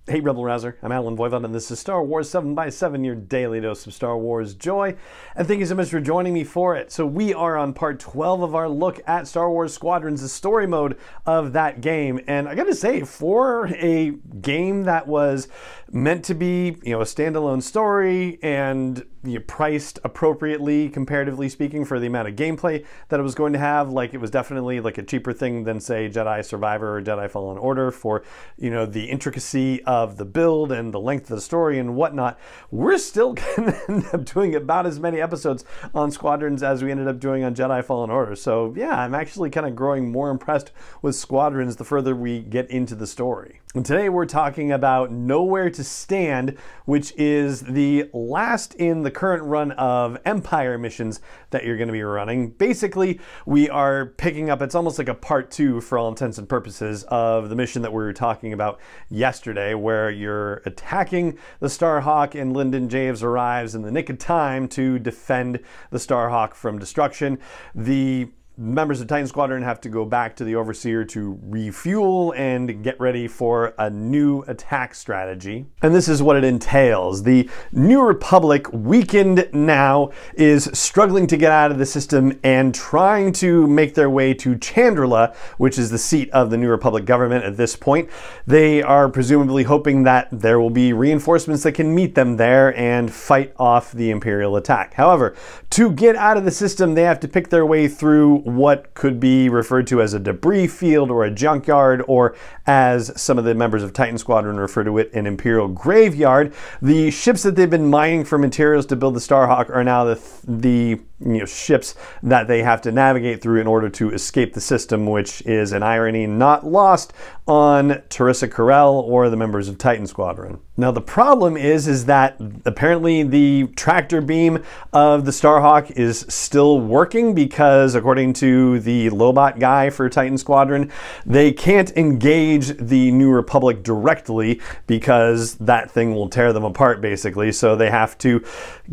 Hey Rebel Rouser, I'm Alan Voivod and this is Star Wars 7x7, your daily dose of Star Wars joy. And thank you so much for joining me for it. So we are on part 12 of our look at Star Wars Squadrons, the story mode of that game. And I gotta say, for a game that was meant to be, a standalone story and priced appropriately, comparatively speaking, for the amount of gameplay that it was going to have, like it was definitely like a cheaper thing than say Jedi Survivor or Jedi Fallen Order for, the intricacy of the build and the length of the story and whatnot. We're still gonna end up doing about as many episodes on Squadrons as we ended up doing on Jedi Fallen Order. So yeah, I'm actually kind of growing more impressed with Squadrons the further we get into the story. And today we're talking about Nowhere to Stand, which is the last in the current run of Empire missions that you're going to be running. Basically, we are picking up, it's almost like a part 2 for all intents and purposes of the mission that we were talking about yesterday, where you're attacking the Starhawk and Lyndon Javes arrives in the nick of time to defend the Starhawk from destruction. The members of Titan Squadron have to go back to the Overseer to refuel and get ready for a new attack strategy. And this is what it entails. The New Republic, weakened now, is struggling to get out of the system and trying to make their way to Chandrila, which is the seat of the New Republic government at this point. They are presumably hoping that there will be reinforcements that can meet them there and fight off the Imperial attack. However, to get out of the system, they have to pick their way through what could be referred to as a debris field or a junkyard, or as some of the members of Titan Squadron refer to it, an Imperial graveyard. The ships that they've been mining for materials to build the Starhawk are now the ships that they have to navigate through in order to escape the system, which is an irony not lost on Teresa Carell or the members of Titan Squadron. Now the problem is that apparently the tractor beam of the Starhawk is still working, because according to the Lobot guy for Titan Squadron, they can't engage the New Republic directly because that thing will tear them apart basically. So they have to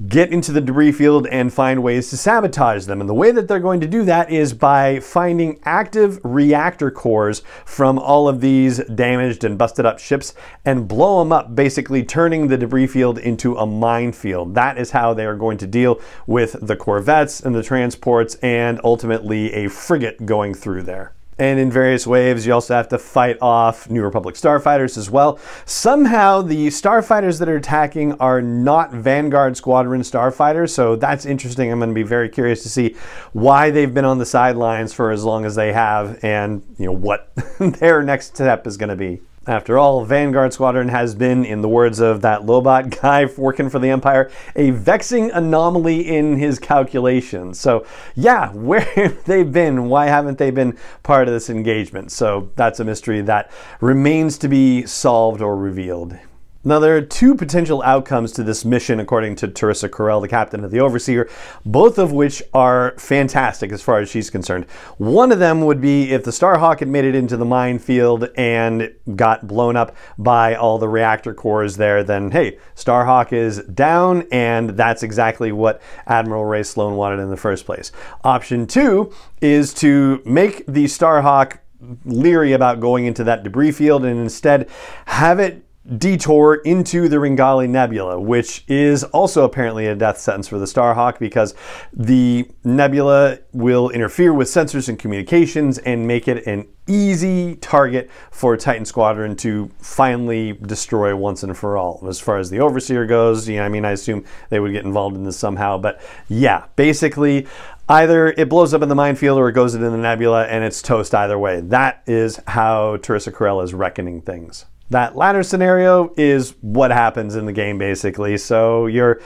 get into the debris field and find ways to sabotage them. And the way that they're going to do that is by finding active reactor cores from all of these damaged and busted up ships and blow them up, basically turning the debris field into a minefield. That is how they are going to deal with the corvettes and the transports and ultimately a frigate going through there. And in various waves, you also have to fight off New Republic starfighters as well. Somehow, the starfighters that are attacking are not Vanguard Squadron starfighters, so that's interesting. I'm going to be very curious to see why they've been on the sidelines for as long as they have, and what their next step is going to be. After all, Vanguard Squadron has been, in the words of that Lobot guy working for the Empire, a vexing anomaly in his calculations. So yeah, where have they been? Why haven't they been part of this engagement? So that's a mystery that remains to be solved or revealed. Now, there are two potential outcomes to this mission, according to Teresa Carell, the captain of the Overseer, both of which are fantastic as far as she's concerned. One of them would be if the Starhawk had made it into the minefield and got blown up by all the reactor cores there, then hey, Starhawk is down, and that's exactly what Admiral Ray Sloan wanted in the first place. Option 2 is to make the Starhawk leery about going into that debris field and instead have it detour into the Ringali Nebula, which is also apparently a death sentence for the Starhawk, because the nebula will interfere with sensors and communications and make it an easy target for Titan Squadron to finally destroy once and for all. As far as the Overseer goes, I assume they would get involved in this somehow, but yeah, basically either it blows up in the minefield or it goes into the nebula and it's toast either way. That is how Teresa Carell is reckoning things. That latter scenario is what happens in the game, basically. So you're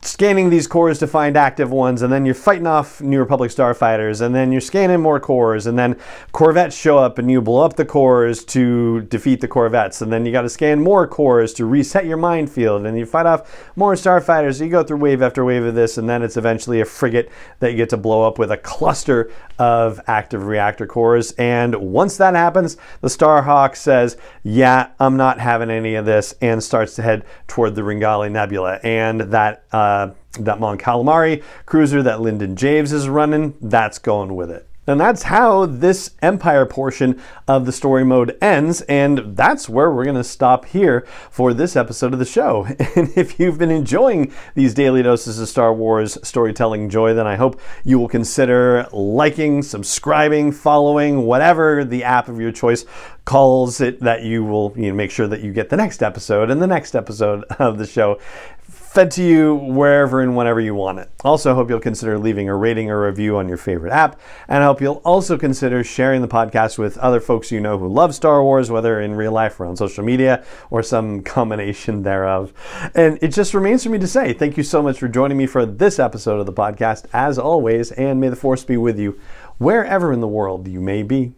scanning these cores to find active ones, and then you're fighting off New Republic starfighters, and then you're scanning more cores, and then corvettes show up and you blow up the cores to defeat the corvettes, and then you got to scan more cores to reset your minefield, and you fight off more starfighters. So you go through wave after wave of this, and then it's eventually a frigate that you get to blow up with a cluster of active reactor cores. And once that happens, the Starhawk says, yeah, I'm not having any of this, and starts to head toward the Ringali Nebula. And that Mon Calamari cruiser that Lyndon Javes is running, that's going with it. And that's how this Empire portion of the story mode ends, and that's where we're going to stop here for this episode of the show. And if you've been enjoying these daily doses of Star Wars storytelling joy, then I hope you will consider liking, subscribing, following, whatever the app of your choice calls it, that you will make sure that you get the next episode and the next episode of the show fed to you wherever and whenever you want it. Also, I hope you'll consider leaving a rating or review on your favorite app, and I hope you'll also consider sharing the podcast with other folks you know who love Star Wars, whether in real life or on social media or some combination thereof. And it just remains for me to say thank you so much for joining me for this episode of the podcast, as always, and may the Force be with you wherever in the world you may be.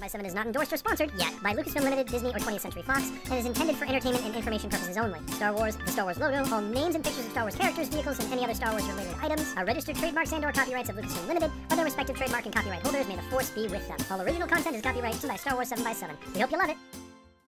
7x7 is not endorsed or sponsored yet by Lucasfilm Limited, Disney, or 20th Century Fox, and is intended for entertainment and information purposes only. Star Wars, the Star Wars logo, all names and pictures of Star Wars characters, vehicles, and any other Star Wars related items are registered trademarks and/or copyrights of Lucasfilm Limited, or their respective trademark and copyright holders. May the Force be with them. All original content is copyrighted by Star Wars 7x7. We hope you love it.